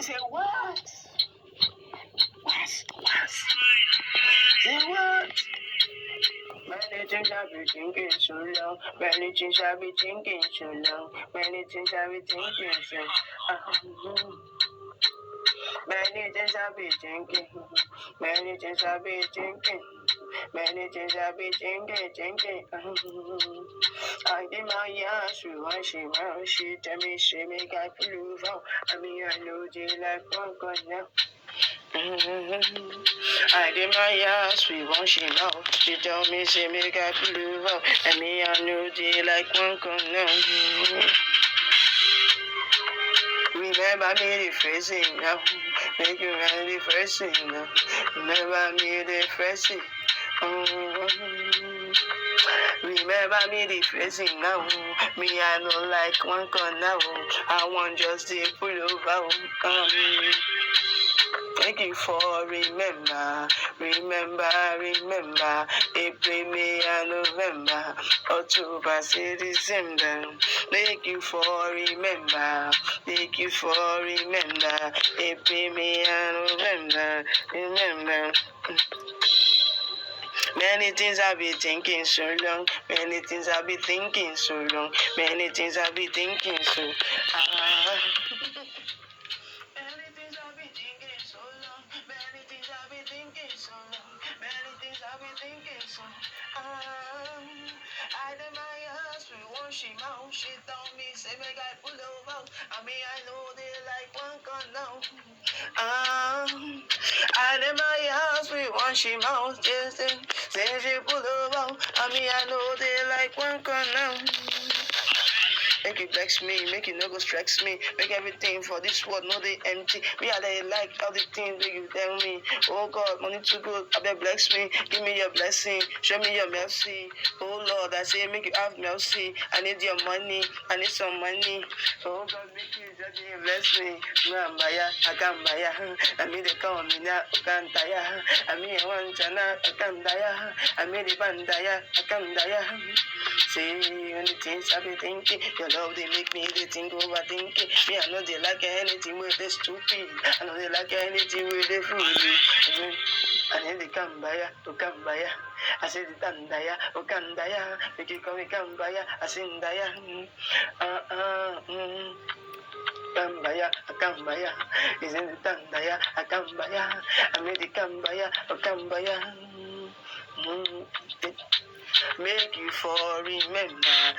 Say what? Say what? Many things I be thinking so long. Many things I be thinking so long. Many things I be thinking so long. Many things I be thinking. Many things I be thinking. Many things I be thinking. I did my ass with one she tell me she make I feel wrong. I mean I know they like one gun now. I did my ass with one she mouth. She tell me she make I feel wrong. I mean I know they like one gun now. Remember me the first thing now. Make you run the first thing now. Remember me the first thing. Remember me the first thing now. Me I know like one con now. I want just to pull over. Thank you for remember. April, May, and November, October, say December. Thank you for remember. April, May, and November. Remember. Many things I be thinking so long. Many things I be thinking so long. Many things I be thinking so. Many things I be thinking so long. Many things I be thinking so long. Many things I be thinking so. I did my ass with one she mouth. She told me say make I pull over. I mean I know they like one gun now. I did my ass with one she mouth. Just say she pull over. I mean I know they like one gun now. Make you vex me, make you no go stress me, make everything for this world no they empty. Me I they like all the things that you tell me. Oh God, money too good, I beg bless me, give me your blessing, show me your mercy. Oh Lord, I say make you have mercy. I need your money, I need some money. Oh God, make you just bless me. Mambaya, I can't buy ya. I mean they call me now, I can't tire. I mean I want to know, I can't die. I mean the bandaya, I can't die. Say many things I be thinking. Your love they make me they think overthinking. Me I know they like anything with they stupid. I know they like anything with they fool. And then they come by ya, to come by ya. I say the tandaya, oh kandaya. Make you come by ya, I sing daya. Kambaya, Akambaya, is in the Tandaya, Akambaya, I made the Kambaya, Akambaya. Make you for remember,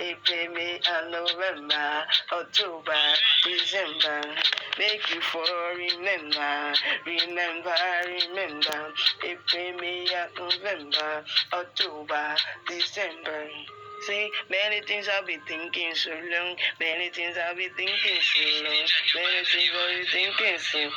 April, May, and November, October, December. Make you for remember, April, May, and November, October, December. See, many things I'll be thinking so long, many things I'll be thinking so long, many things I'll be thinking so